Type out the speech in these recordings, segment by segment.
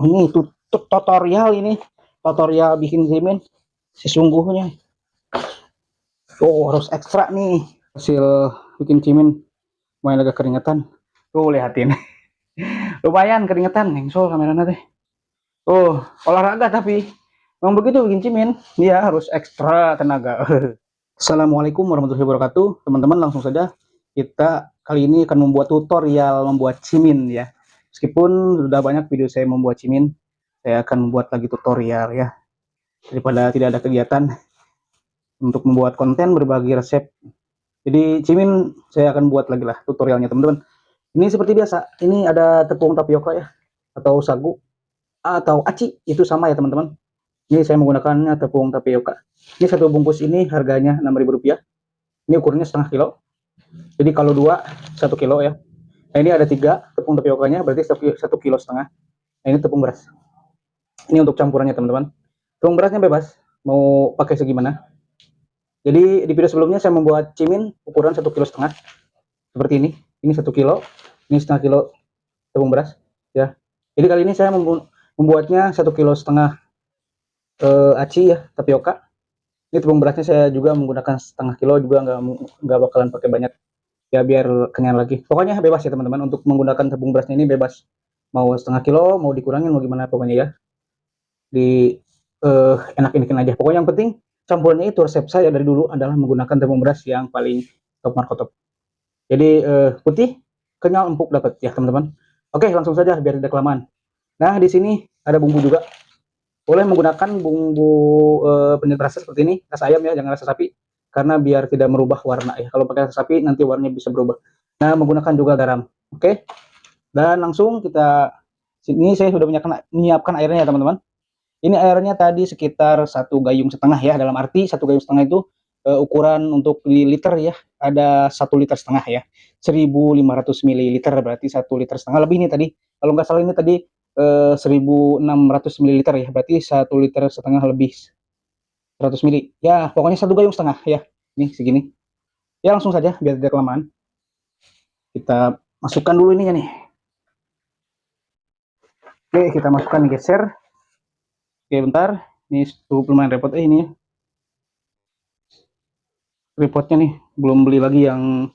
ini tutorial ini, tutorial bikin cimin sesungguhnya. Harus ekstra nih hasil bikin cimin. Main agak keringetan. Tuh lihatin. Lumayan keringetan, nengso kameranya teh. Olahraga tapi memang begitu bikin cimin, dia harus ekstra tenaga. Assalamualaikum warahmatullahi wabarakatuh. Teman-teman, langsung saja kita kali ini akan membuat tutorial membuat cimin ya. Meskipun sudah banyak video saya membuat cimin, saya akan membuat lagi tutorial ya. Daripada tidak ada kegiatan untuk membuat konten berbagi resep. Jadi cimin saya akan buat lagi lah tutorialnya teman-teman. Ini seperti biasa, ini ada tepung tapioka ya, atau sagu, atau aci, itu sama ya teman-teman. Ini saya menggunakannya tepung tapioka. Ini satu bungkus ini harganya Rp6.000. Ini ukurannya setengah kilo. Jadi kalau 1 kilo ya. Nah ini ada 3 tepung tapiokanya, berarti 1,5 kilo. Nah ini tepung beras. Ini untuk campurannya teman-teman. Tepung berasnya bebas, mau pakai segimana. Jadi di video sebelumnya saya membuat cimin ukuran 1,5 kilo. Seperti ini. Ini 1 kilo, ini setengah kilo tepung beras ya. Jadi kali ini saya membuatnya 1,5 kilo aci ya, tapioka. Ini tepung berasnya saya juga menggunakan setengah kilo, juga nggak bakalan pakai banyak ya, biar kenyang lagi. Pokoknya bebas ya teman-teman, untuk menggunakan tepung berasnya ini bebas, mau setengah kilo, mau dikurangin, mau gimana pokoknya ya, di enak-enakin aja. Pokoknya yang penting campurannya itu, resep saya dari dulu adalah menggunakan tepung beras yang paling top markotop. Jadi putih, kenyal, empuk dapat ya teman-teman. Oke, langsung saja biar tidak kelamaan. Nah di sini ada bumbu juga. Boleh menggunakan bumbu penyedap rasa seperti ini, rasa ayam ya, jangan rasa sapi, karena biar tidak merubah warna ya. Kalau pakai rasa sapi nanti warnanya bisa berubah. Nah menggunakan juga garam. Oke, dan langsung kita, sini saya sudah menyiapkan airnya ya teman-teman. Ini airnya tadi sekitar 1,5 gayung ya, dalam arti 1,5 gayung itu ukuran untuk di liter ya, ada 1,5 liter ya, 1.500 ml, berarti 1,5 liter lebih nih tadi. Kalau nggak salah ini tadi 1.600 ml ya, berarti 1,5 liter lebih 100 ml ya, pokoknya 1,5 gayung ya. Ini segini ya. Langsung saja biar tidak kelamaan, kita masukkan dulu ininya nih. Oke, kita masukkan, geser. Oke bentar, ini lumayan repot ini ya, repotnya nih, belum beli lagi yang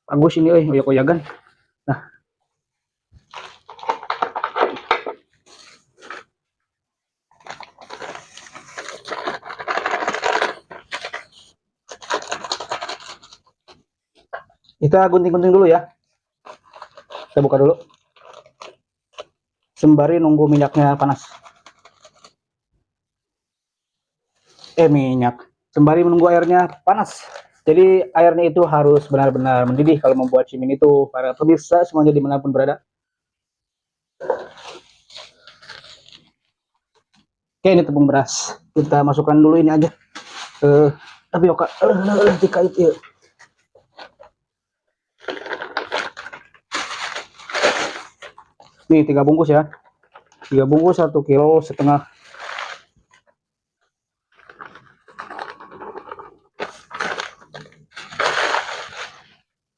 bagus ini, oyak-oyakan. Nah kita gunting-gunting dulu ya. Kita buka dulu sembari nunggu minyaknya panas. Sembari menunggu airnya panas. Jadi airnya itu harus benar-benar mendidih kalau membuat cimin itu, para pemirsa semuanya dimanapun berada. Oke, ini tepung beras, kita masukkan dulu ini aja tapioka dikait ya. Nih 3 bungkus ya, 3 bungkus 1,5 kilo.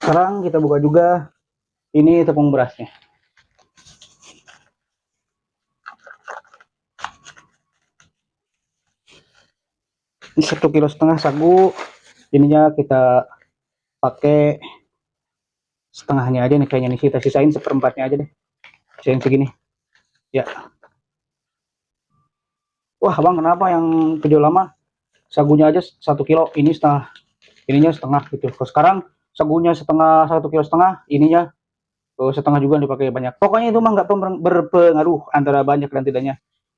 Sekarang kita buka juga ini tepung berasnya. Ini 1,5 kilo sagu, ininya kita pakai setengahnya aja nih kayaknya nih, kita sisain 1/4-nya aja deh, sisain segini ya. Wah bang, kenapa yang video lama sagunya aja 1 kilo, ini setengah, ininya setengah gitu. Kalau sekarang sagunya 1,5 kilo, ininya setengah juga dipakai banyak. Pokoknya itu mah nggak berpengaruh antara banyak dan tidaknya.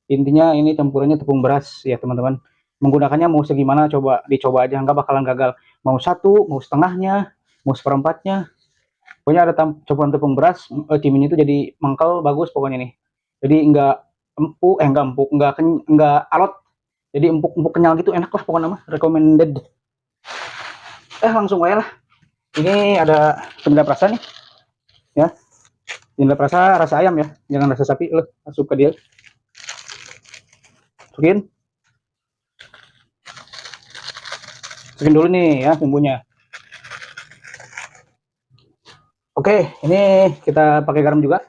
Intinya ini campurannya tepung beras ya teman-teman. Menggunakannya mau segimana, dicoba aja, nggak bakalan gagal. Mau 1, mau setengahnya, mau 1/4-nya. Pokoknya ada campuran tepung beras, cimin itu jadi mangkal bagus pokoknya nih. Jadi nggak empuk, nggak alot. Jadi empuk kenyal gitu, enak lah pokoknya mah, recommended. Langsung aja lah. Ini ada penyedap rasa nih ya, penyedap rasa ayam ya, jangan rasa sapi, masuk ke dia, masukin dulu nih ya bumbunya. Oke, ini kita pakai garam juga.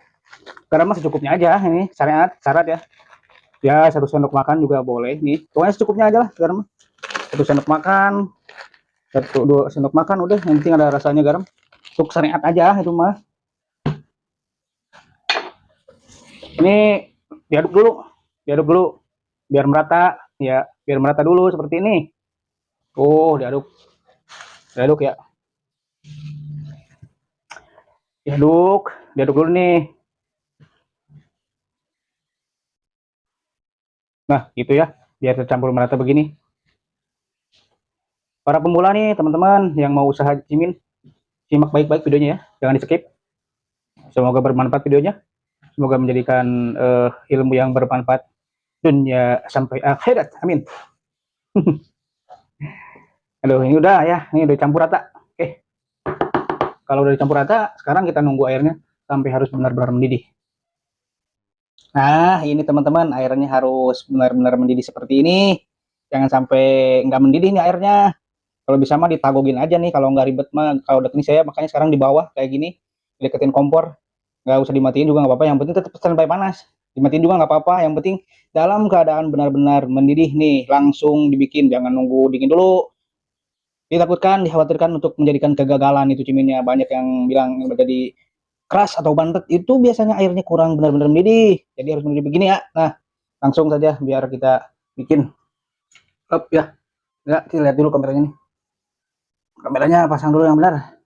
garam mah secukupnya aja, ini syarat ya. Ya 1 sendok makan juga boleh nih, pokoknya secukupnya aja lah garam. 1 sendok makan, 1-2 sendok makan udah, yang penting ada rasanya garam. Untuk syariat aja itu mah. Ini diaduk dulu, diaduk dulu biar merata ya, biar merata dulu seperti ini. Oh, diaduk, diaduk ya, diaduk, diaduk dulu nih. Nah, gitu ya, biar tercampur merata begini. Para pemula nih, teman-teman yang mau usaha cimin, simak baik-baik videonya ya, jangan di skip. Semoga bermanfaat videonya, semoga menjadikan ilmu yang bermanfaat dunia sampai akhirat, amin. Aduh, ini udah ya, ini udah campur rata. Oke, kalau udah dicampur rata, sekarang kita nunggu airnya sampai harus benar-benar mendidih. Nah, ini teman-teman, airnya harus benar-benar mendidih seperti ini. Jangan sampai nggak mendidih nih airnya. Kalau bisa mah ditagogin aja nih, kalau nggak ribet mah. Kalau udah ini saya makanya sekarang di bawah kayak gini, deketin kompor. Nggak usah dimatiin juga nggak apa-apa. Yang penting tetap standby panas. Dimatiin juga nggak apa-apa. Yang penting dalam keadaan benar-benar mendidih nih, langsung dibikin. Jangan nunggu dingin dulu. Ditakutkan, dikhawatirkan untuk menjadikan kegagalan itu ciminnya. Banyak yang bilang udah jadi keras atau bantet itu biasanya airnya kurang benar-benar mendidih. Jadi harus mendidih begini ya. Nah, langsung saja biar kita bikin. Up ya. Ya, kita lihat dulu kameranya nih. Kameranya pasang dulu yang benar.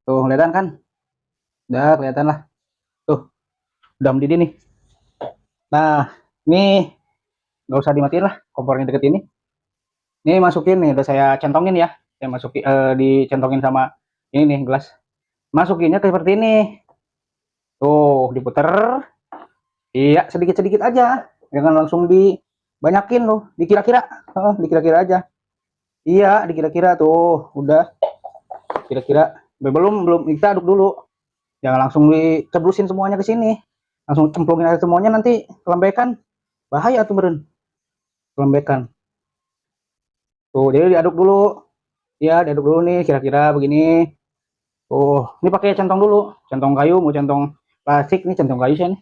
Tuh, kelihatan kan? Udah kelihatan lah. Tuh, udah mendidih nih. Nah, ini nggak usah dimatiin lah kompornya deket ini. Ini masukin nih, udah saya centongin ya. Saya masukin, dicentongin sama ini nih gelas. Masukinnya seperti ini. Tuh, diputer. Iya, sedikit-sedikit aja. Jangan langsung dibanyakin loh. Dikira-kira. Dikira-kira aja. Iya, dikira-kira tuh. Udah. Kira-kira. Belum kita aduk dulu. Jangan langsung diceblusin semuanya ke sini. Langsung cemplungin aja semuanya, nanti kelembekan. Bahaya tuh beren. Kelembekan. Tuh, jadi diaduk dulu. Ya, diaduk dulu nih kira-kira begini. Tuh, ini pakai centong dulu. Centong kayu, mau centong plastik nih, centong kayu sih nih.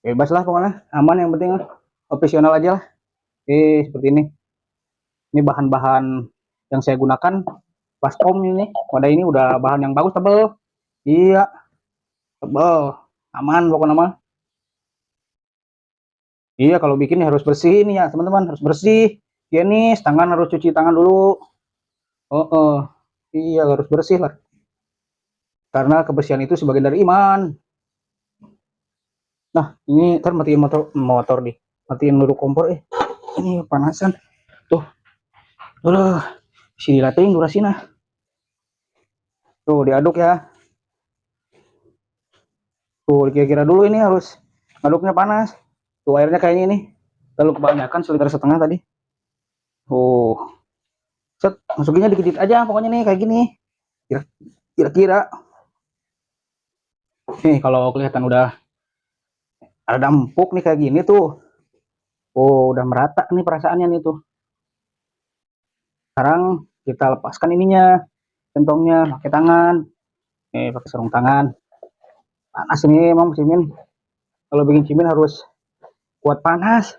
Bebas lah pokoknya. Aman, yang penting opsional aja lah. Seperti ini. Ini bahan-bahan yang saya gunakan baskom ini. Wadah ini udah bahan yang bagus, tebel. Iya, tebel. Aman pokoknya mah. Iya, kalau bikin harus bersih ini ya teman-teman, harus bersih. Ya nih, tangan harus cuci tangan dulu. Oh, oh. Iya, harus bersih lah. Karena kebersihan itu sebagian dari iman. Nah, ini ntar matiin motor nih. Matiin dulu kompor. Ini panasan. Tuh, udah. Si dilatiin durasinya. Tuh, diaduk ya. Tuh, kira-kira dulu ini harus aduknya panas. Tuh, airnya kayaknya ini terlalu kebanyakan, seliter setengah tadi. Tuh, set, masukinnya dikit-dikit aja pokoknya nih kayak gini. Kira-kira. Nih, kalau kelihatan udah ada empuk nih kayak gini tuh. Oh, udah merata nih perasaannya nih tuh. Sekarang kita lepaskan ininya, centongnya pakai tangan. Pakai sarung tangan. Panas ini emang cimin. Kalau bikin cimin harus kuat panas.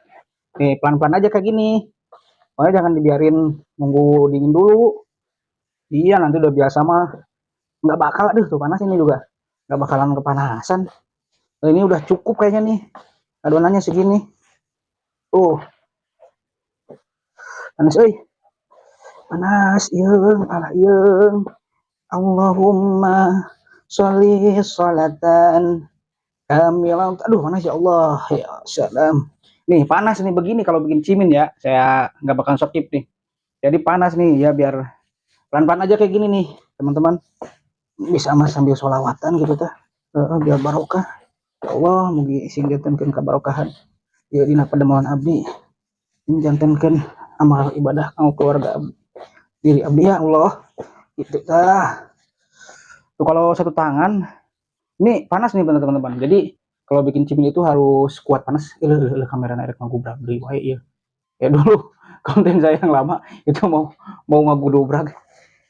Nih, pelan-pelan aja kayak gini. Pokoknya jangan dibiarin nunggu dingin dulu. Iya, nanti udah biasa mah nggak bakal, aduh tuh panas ini juga. Nggak bakalan kepanasan. Nah, ini udah cukup kayaknya nih. Adonannya segini. Tuh, panas euy. Panas, yeung, alah yeung. Allahumma sholli sholatan kamilan. Aduh, panas ya Allah. Ya salam. Nih, panas nih begini kalau bikin cimin ya. Saya nggak bakal skip nih. Jadi panas nih ya, biar pelan-pelan aja kayak gini nih, teman-teman. Bisa mas sambil sholawatan gitu ta. Biar barokah. Ya Allah, mugi singgatankeun kabarokahan. Ya dina pademoan abdi. Jantankeun amal ibadah kanggo keluarga abdi. Diri abdi ya Allah. Gitu tah. Tuh kalau satu tangan ini panas nih teman-teman. Jadi kalau bikin cimin itu harus kuat panas. Kamera naik ngagubrak deui wae ieu. Ya dulu konten saya yang lama itu mau ngagudobrak.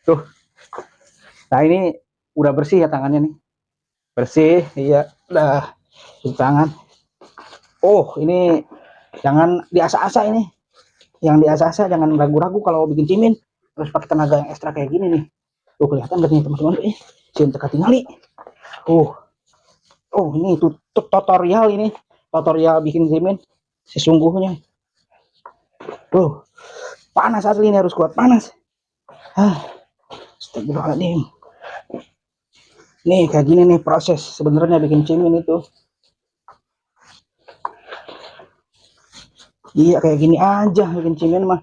Tuh. Nah, ini udah bersih ya tangannya nih. Bersih, iya. Udah. cuci tangan. Oh, ini jangan diasa-asa ini. Yang diasa-asa jangan ragu-ragu kalau bikin cimin. Terus pakai tenaga yang ekstra kayak gini nih. Tuh kelihatan gak nih teman-teman? Cium teka tinggali. Oh, ini tutorial ini. Tutorial bikin cimin sesungguhnya. Tuh, panas asli ini, harus kuat panas. Astagfirullahaladzim. Nih kayak gini nih proses sebenarnya bikin cimin itu. Iya kayak gini aja bikin cimin mah.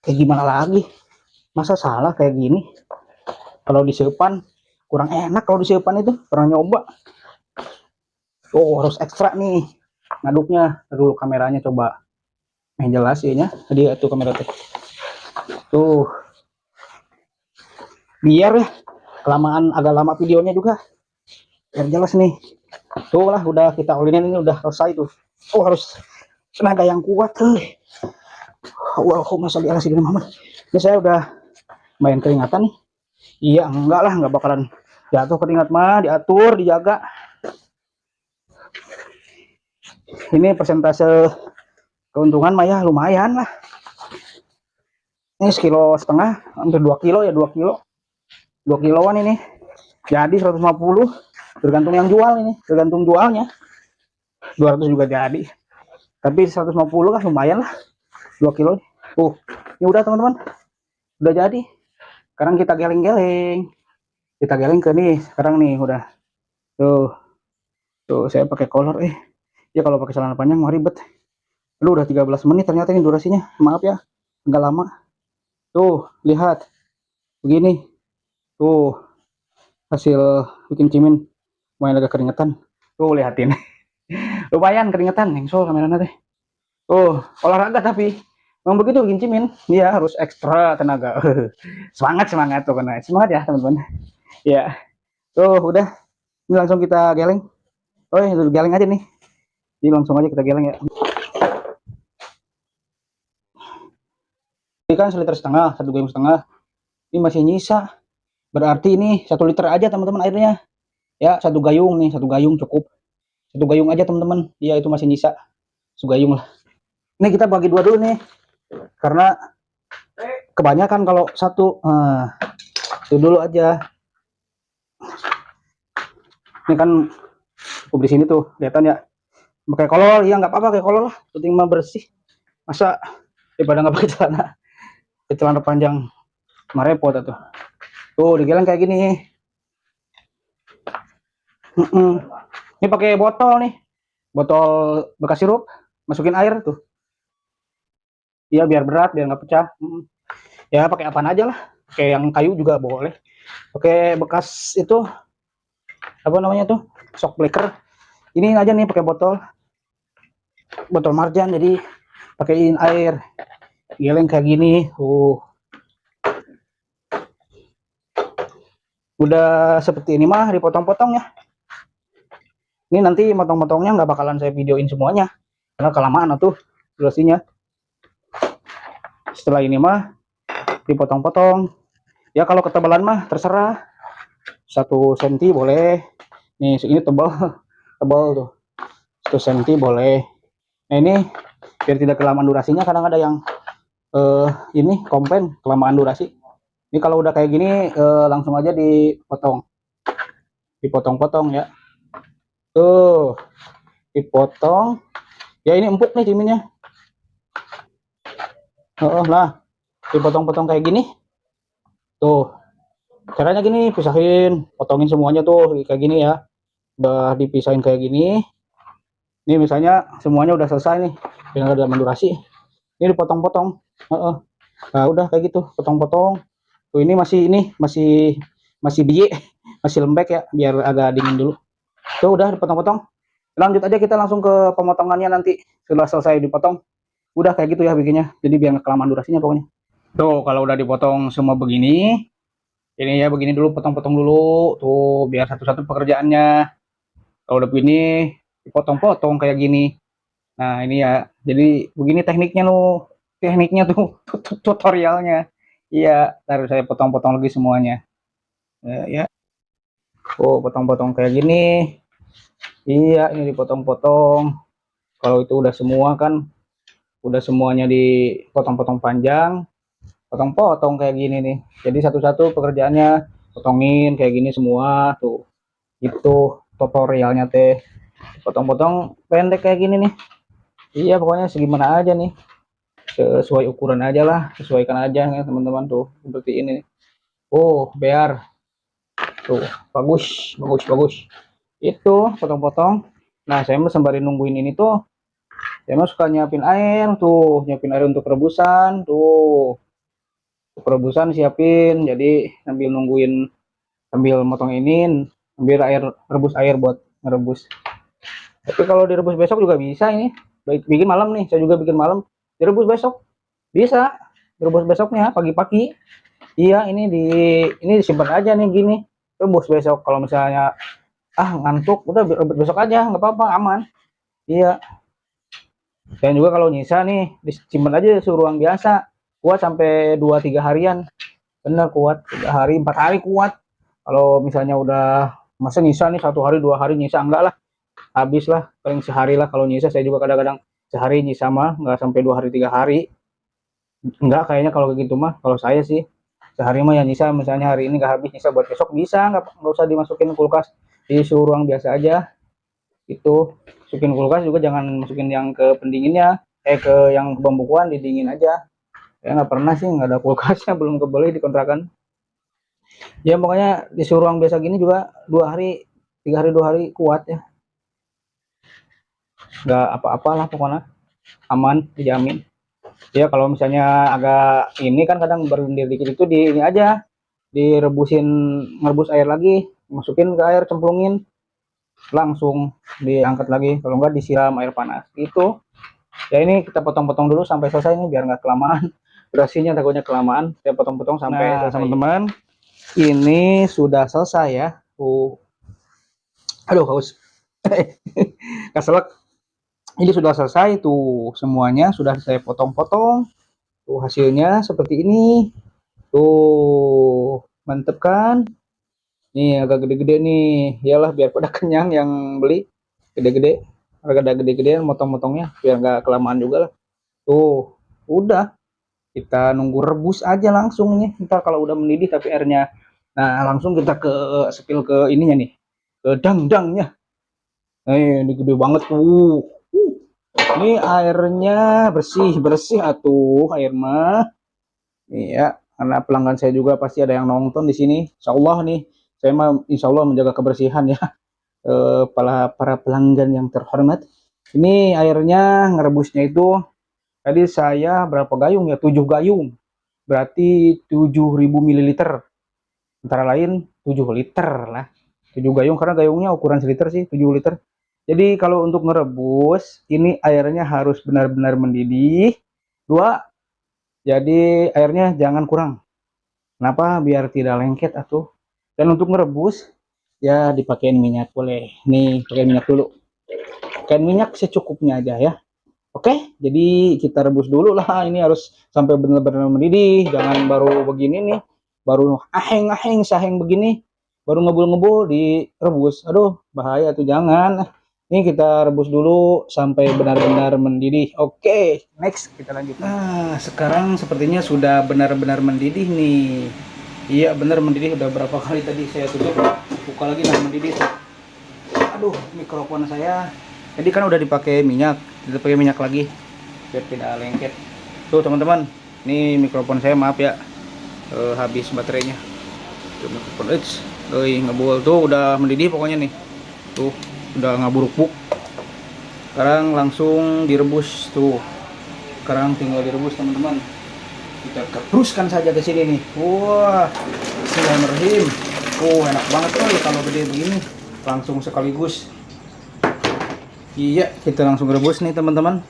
Kayak gimana lagi? Masa salah kayak gini? Kalau di sepan kurang enak, kalau di sepan itu pernah nyoba. Oh, harus ekstra nih ngaduknya. Dulu kameranya coba yang jelas ya. Dia tuh kamera tuh. Biar ya kelamaan, agak lama videonya juga. Biar jelas nih. Tuh lah udah kita olinin, ini udah selesai tuh. Oh, harus tenaga yang kuat tuh. Allahumma sholli ala sayyidina Muhammad. Ini saya udah main keringatan nih. Iya, enggak lah, enggak bakalan jatuh keringat mah, diatur, dijaga. Ini persentase keuntungan mah ya lumayan lah. Ini 1,5 kilo, hampir 2 kilo ya, 2 kilo. 2 kiloan ini. Jadi 150, tergantung yang jual ini, tergantung jualnya. 200 juga jadi. Tapi 150 kan lumayan lah. 2 kilo. Ini udah teman-teman. Udah jadi. Sekarang kita geleng-geleng. Kita geleng ke nih, sekarang nih udah. Tuh saya pakai kolor ya kalau pakai celana panjang mah ribet. Lu udah 13 menit ternyata ini durasinya. Maaf ya, enggak lama. Tuh, lihat. Begini. Tuh, hasil bikin cimin. Lumayan agak keringetan. Tuh, lihatin. Lumayan keringetan, ngengsol kameranya teh. Tuh, olahraga tapi memang begitu bikin cimin. Dia harus ekstra tenaga. Semangat tuh kan. Semangat ya, teman-teman. Ya. Tuh, udah. Ini langsung kita geleng. Oh, ya, geleng aja nih. Ini langsung aja kita geleng ya. Ini kan 1,5 liter, 1 gayung setengah. Ini masih nyisa. Berarti ini 1 liter aja teman-teman airnya. Ya, 1 gayung nih, 1 gayung cukup. 1 gayung aja teman-teman. Iya, itu masih nyisa. 1 gayung lah. Ini kita bagi 2 dulu nih. Karena kebanyakan kalau satu. Nah, itu dulu aja. Ini kan cukup di sini tuh, kelihatan ya. Pakai kolor, ya nggak apa-apa kayak kolor lah. Penting mah bersih. Masa daripada nggak pakai celana panjang mah repot tuh. Tuh digeleng kayak gini. Ini pakai botol nih, botol bekas sirup, masukin air tuh. Iya biar berat, biar nggak pecah. Ya pakai apaan aja lah, pakai yang kayu juga boleh. Pakai bekas itu apa namanya tuh, shock breaker. Ini aja nih pakai botol marjan, jadi pakaiin air. Geleng kayak gini. Udah seperti ini mah dipotong-potong ya. Ini nanti motong-motongnya nggak bakalan saya videoin semuanya karena kelamaan tuh durasinya. Setelah ini mah dipotong-potong ya, kalau ketebalan mah terserah, 1 cm boleh. Nih ini tebal tuh, 1 cm boleh. Nah ini biar tidak kelamaan durasinya, kadang ada yang ini komplain kelamaan durasi. Ini kalau udah kayak gini langsung aja dipotong-potong ya. Tuh dipotong ya, ini empuk nih ciminnya. Lah dipotong-potong kayak gini. Tuh caranya gini, pisahin, potongin semuanya tuh kayak gini ya. Udah dipisahin kayak gini. Ini misalnya semuanya udah selesai nih, tinggal dalam durasi. Ini dipotong-potong. Nah udah kayak gitu, potong-potong. Tuh ini masih biji, masih lembek ya, biar agak dingin dulu. Tuh udah dipotong-potong. Lanjut aja kita langsung ke pemotongannya nanti setelah selesai dipotong. Udah kayak gitu ya bikinnya, jadi biar nggak kelamaan durasinya pokoknya. Tuh kalau udah dipotong semua begini, ini ya begini dulu, potong-potong dulu tuh biar satu-satu pekerjaannya. Kalau udah begini dipotong-potong kayak gini. Nah ini ya, jadi begini tekniknya tuh tutorialnya. Iya, harus saya potong-potong lagi semuanya. Ya, potong-potong kayak gini. Iya, ini dipotong-potong. Kalau itu udah semua kan, udah semuanya dipotong-potong panjang, potong-potong kayak gini nih. Jadi satu-satu pekerjaannya potongin kayak gini semua tuh. Itu tutorialnya teh. Potong-potong pendek kayak gini nih. Iya, pokoknya segimana aja nih. Sesuai ukuran aja lah, sesuaikan aja ya teman-teman tuh. Seperti ini. Oh, bear. Tuh, bagus, bagus, bagus. Itu potong-potong. Nah, saya mau sembari nungguin ini tuh, saya mah suka nyiapin air tuh, nyiapin air untuk rebusan tuh. Untuk rebusan siapin, jadi sambil nungguin, sambil motong ini, ambil air, rebus air buat ngerebus. Tapi kalau direbus besok juga bisa ini. Baik bikin malam nih, saya juga bikin malam. Direbus besok bisa. Direbus besoknya pagi-pagi. Iya, ini disimpan aja nih gini. Rebus besok kalau misalnya ngantuk udah rebus besok aja nggak apa-apa aman. Iya. Dan juga kalau nyisa nih disimpan aja suhu ruang biasa. Kuat sampai 2-3 harian. Bener kuat 3 hari 4 hari kuat. Kalau misalnya udah masa nyisa nih 1 hari 2 hari nyisa enggak lah, habis lah paling sehari lah kalau nyisa. Saya juga kadang-kadang sehari nyisa mah nggak sampai 2 hari 3 hari, enggak kayaknya kalau kayak gitu mah. Kalau saya sih sehari mah ya nyisa, misalnya hari ini nggak habis nyisa buat besok bisa, nggak usah dimasukin kulkas, di suhu ruang biasa aja. Itu masukin kulkas juga jangan masukin yang ke pendinginnya, ke yang pembukuan, didingin aja. Ya nggak pernah sih, nggak ada kulkasnya, belum kebeli di kontrakan. Ya pokoknya di suhu ruang biasa gini juga 2 hari 3 hari 2 hari kuat ya, nggak apa-apalah pokoknya, aman dijamin. Ya kalau misalnya agak ini kan kadang berlendir dikit itu di ini aja, direbusin, ngerebus air lagi, masukin ke air, cemplungin, langsung diangkat lagi, kalau enggak disiram air panas gitu. Ya ini kita potong-potong dulu sampai selesai nih biar nggak kelamaan. Durasinya takutnya kelamaan, saya potong-potong sampai selesai. Teman-teman, ini sudah selesai ya. Aduh haus. Keselak. Ini sudah selesai tuh, semuanya sudah saya potong-potong. Tuh hasilnya seperti ini. Tuh, mantep kan? Nih agak gede-gede nih. Iyalah biar pada kenyang yang beli. Gede-gede. Agak gede-gede motong-motongnya biar nggak kelamaan juga lah. Tuh, udah. Kita nunggu rebus aja langsung nih. Ntar kalau udah mendidih tapi airnya, nah langsung kita ke spill ke ininya nih. Ke dangdangnya. Ini gede banget tuh. Ini airnya bersih-bersih atuh air mah. Iya, karena pelanggan saya juga pasti ada yang nonton di sini. Insya Allah nih, saya mah insya Allah menjaga kebersihan ya. Para pelanggan yang terhormat. Ini airnya ngerebusnya itu tadi saya berapa gayung ya? 7 gayung. Berarti 7.000 ml. Antara lain 7 liter lah. 7 gayung karena gayungnya ukuran seliter sih, 7 liter. Jadi kalau untuk ngerebus, ini airnya harus benar-benar mendidih. Dua, jadi airnya jangan kurang. Kenapa? Biar tidak lengket atuh. Dan untuk ngerebus, ya dipakein minyak boleh. Nih, pakai minyak dulu. Pakai minyak secukupnya aja ya. Oke, jadi kita rebus dulu lah. Ini harus sampai benar-benar mendidih. Jangan baru begini nih, baru aheng-aheng saheng begini, baru ngebul-ngebul direbus. Aduh, bahaya tuh, jangan. Ini kita rebus dulu sampai benar-benar mendidih. Oke, next kita lanjut. Nah, sekarang sepertinya sudah benar-benar mendidih nih. Iya, benar mendidih. Udah berapa kali tadi saya tutup, buka lagi, nah mendidih. Aduh, mikrofon saya. Jadi kan udah dipakai minyak, kita pakai minyak lagi biar tidak lengket. Tuh teman-teman, ini mikrofon saya maaf ya, habis baterainya. Tuh mikrofon, ngebul tuh udah mendidih pokoknya nih. Tuh udah ngaburuk-buk. Sekarang langsung direbus tuh. Sekarang tinggal direbus teman-teman. Kita kepruskan saja ke sini nih. Wah, bismillahirrahmanirrahim. Enak banget tuh kalau gede begini. Langsung sekaligus. Iya, kita langsung rebus nih teman-teman.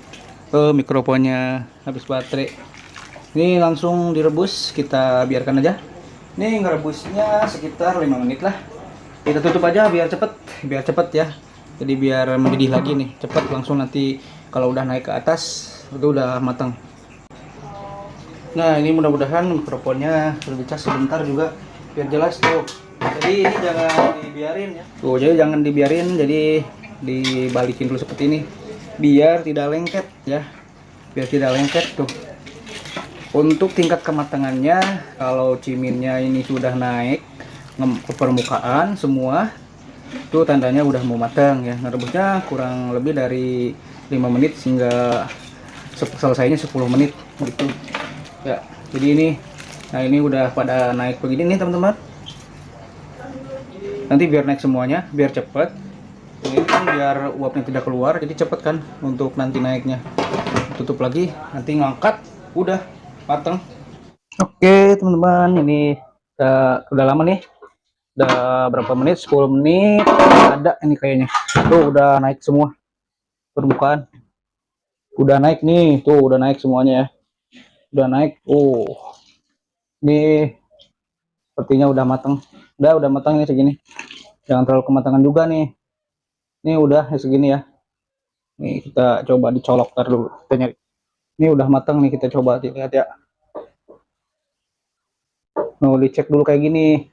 Mikrofonnya habis baterai. Ini langsung direbus, kita biarkan aja. Nih ngerebusnya sekitar 5 menit lah. Kita tutup aja biar cepet ya. Jadi biar mendidih lagi nih, cepet langsung nanti kalau udah naik ke atas itu udah matang. Nah ini mudah-mudahan mikrofonnya lebih cas sebentar juga biar jelas tuh. Jadi ini jangan dibiarin ya. Tuh jadi jangan dibiarin, jadi dibalikin dulu seperti ini biar tidak lengket ya, biar tidak lengket tuh. Untuk tingkat kematangannya, kalau ciminnya ini sudah naik ke permukaan semua, itu tandanya udah mau matang ya. Ngerebusnya kurang lebih dari 5 menit sehingga selesainya 10 menit gitu ya. Jadi ini, nah ini udah pada naik begini nih teman-teman. Nanti biar naik semuanya, biar cepet. Ini kan biar uapnya tidak keluar, jadi cepet kan untuk nanti naiknya. Tutup lagi, nanti ngangkat, udah matang. Oke teman-teman, ini udah lama nih, udah berapa menit, 10 menit ada ini kayaknya. Tuh udah naik semua permukaan, udah naik nih, tuh udah naik semuanya ya, udah naik. Ini sepertinya udah matang, udah matang ini segini, jangan terlalu kematangan juga nih. Ini udah segini ya. Nih kita coba dicolok dulu, kita nyari. Ini udah matang nih, kita coba lihat ya. Mau dicek dulu kayak gini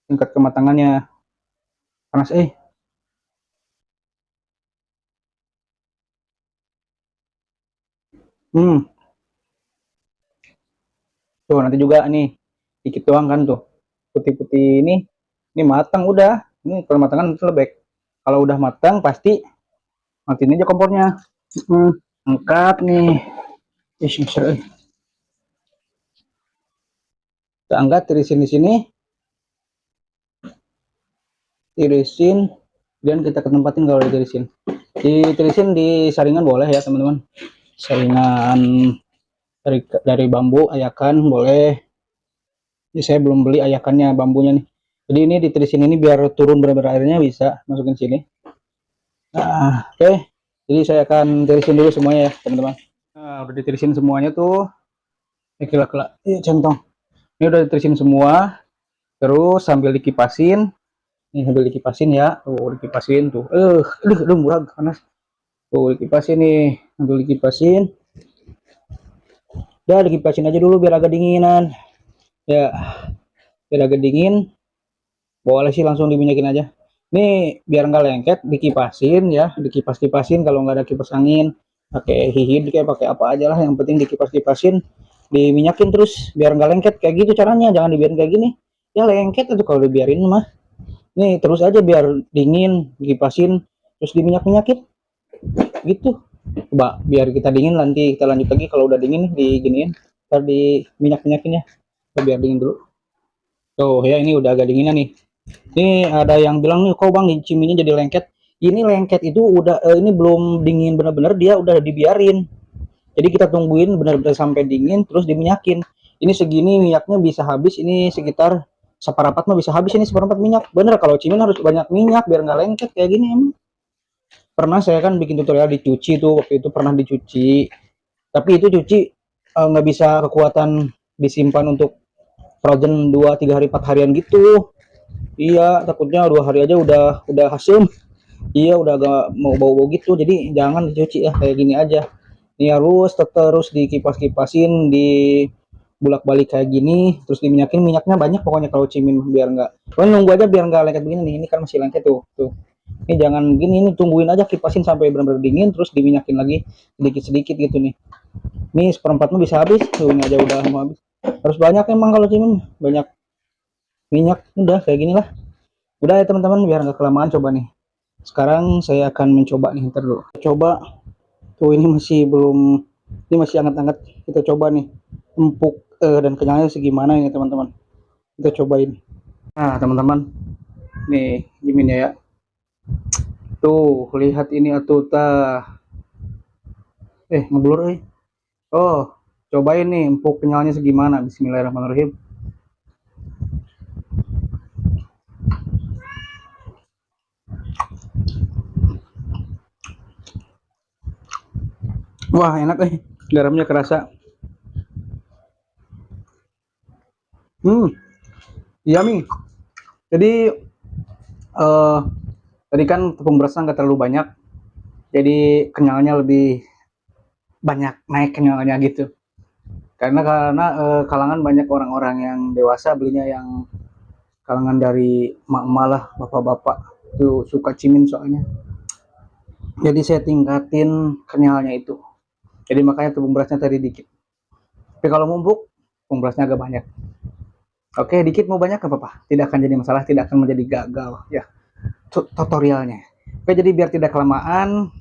tingkat kematangannya. Panas tuh nanti juga nih dikit doang kan tuh putih-putih ini matang udah. Ini permatangan selebek. Kalau udah matang pasti matiin aja kompornya. Angkat nih. Kita angkat, tirisin di sini, tirisin, dan kita ketempatin. Kalau ditirisin, di saringan boleh ya teman-teman, saringan dari bambu ayakan boleh. Ini saya belum beli ayakannya, bambunya nih. Jadi ini ditirisin ini biar turun benar-benar airnya, bisa masukin sini. Nah, oke. Jadi saya akan tirisin dulu semuanya ya teman-teman. Nah, udah ditirisin semuanya tuh. Kela-kela, centong. Ini udah ditirisin semua. Terus sambil dikipasin. Ini sambil dikipasin ya. Tuh dikipasin tuh. Aduh murah panas. Tuh dikipasin nih, sambil dikipasin. Udah dikipasin aja dulu biar agak dinginan. Ya, biar agak dingin. Boleh sih langsung diminyakin aja. Ini biar nggak lengket, dikipasin ya, dikipas-kipasin. Kalau nggak ada kipas angin, pakai hihit kayak pakai apa aja lah. Yang penting dikipas-kipasin, diminyakin terus biar nggak lengket. Kayak gitu caranya, jangan dibiarin kayak gini. Ya lengket itu kalau dibiarin mah. Nih terus aja biar dingin, dikipasin, terus diminyak-minyakin. Gitu. Coba biar kita dingin, nanti kita lanjut lagi kalau udah dingin diginiin, ntar diminyak-minyakin ya. Biar dingin dulu. Tuh ya, ini udah agak dinginan nih. Ini ada yang bilang nih, kok bang ciminya jadi lengket? Ini lengket itu udah ini belum dingin benar-benar, dia udah dibiarin. Jadi kita tungguin benar-benar sampai dingin, terus diminyakin. Ini segini minyaknya bisa habis, ini sekitar seperempat mah bisa habis ini, seperempat minyak. Bener, kalau cimin harus banyak minyak biar nggak lengket kayak gini emang. Pernah saya kan bikin tutorial dicuci tuh, waktu itu pernah dicuci. Tapi itu cuci nggak bisa kekuatan disimpan untuk frozen 2 3 hari 4 harian gitu. Iya, takutnya 2 hari aja udah asem. Iya, udah agak mau bau-bau gitu. Jadi jangan dicuci ya, kayak gini aja. Ini harus terus dikipas-kipasin, di bulak-balik kayak gini, terus diminyakin. Minyaknya banyak pokoknya kalau cimin, biar nggak. Kalian nunggu aja biar nggak lengket begini nih. Ini kan masih lengket tuh. Tuh. Ini jangan gini, ini tungguin aja, kipasin sampai benar-benar dingin, terus diminyakin lagi sedikit-sedikit gitu nih. Ini seperempatnya bisa habis. Tuh, ini aja udah mau habis. Harus banyak emang kalau cimin, banyak minyak. Udah kayak gini lah. Udah ya teman-teman, biar nggak kelamaan. Coba nih, sekarang saya akan mencoba nih. Ntar dulu coba. Tuh ini masih belum, ini masih hangat-hangat. Kita coba nih empuk dan kenyalnya segimana ini teman-teman. Kita cobain. Nah teman-teman, nih gimana ya, tuh lihat ini atuh tah. Ngeblur oh, cobain nih empuk kenyalnya segimana. Bismillahirrahmanirrahim. Wah enak garamnya kerasa. Yummy. Jadi tadi kan tepung berasnya nggak terlalu banyak, jadi kenyalnya lebih banyak, naik kenyalnya gitu. Karena kalangan banyak orang-orang yang dewasa belinya, yang kalangan dari emak-emak lah, bapak-bapak tuh suka cimin soalnya. Jadi saya tingkatin kenyalnya itu. Jadi makanya tepung berasnya tadi dikit. Tapi kalau mumbuk, tepung berasnya agak banyak. Oke, dikit mau banyak apa apa? Tidak akan jadi masalah, tidak akan menjadi gagal ya. Tutorialnya. Oke, jadi biar tidak kelamaan,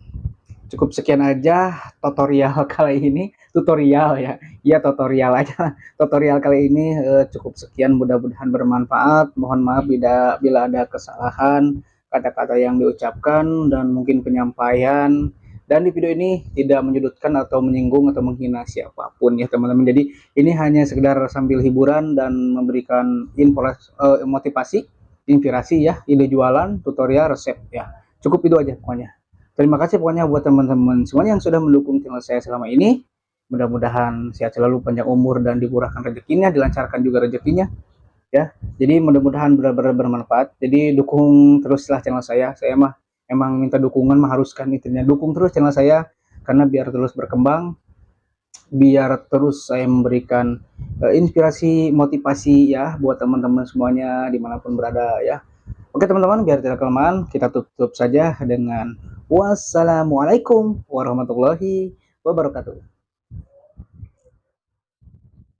cukup sekian aja tutorial kali ini. Tutorial ya, iya tutorial aja. Tutorial kali ini cukup sekian, mudah-mudahan bermanfaat. Mohon maaf bila ada kesalahan kata-kata yang diucapkan dan mungkin penyampaian. Dan di video ini tidak menyudutkan atau menyinggung atau menghina siapapun ya teman-teman. Jadi ini hanya sekedar sambil hiburan dan memberikan info, motivasi, inspirasi ya, ide jualan, tutorial, resep ya. Cukup itu aja pokoknya. Terima kasih pokoknya buat teman-teman semuanya yang sudah mendukung channel saya selama ini. Mudah-mudahan sehat selalu, panjang umur, dan dimurahkan rezekinya, dilancarkan juga rezekinya ya. Jadi mudah-mudahan benar-benar bermanfaat. Jadi dukung teruslah channel saya. Saya mah emang minta dukungan, mengharuskan intinya dukung terus channel saya karena biar terus berkembang, biar terus saya memberikan inspirasi, motivasi ya buat teman-teman semuanya dimanapun berada ya. Oke teman-teman, biar tidak kelamaan, kita tutup saja dengan wassalamualaikum warahmatullahi wabarakatuh.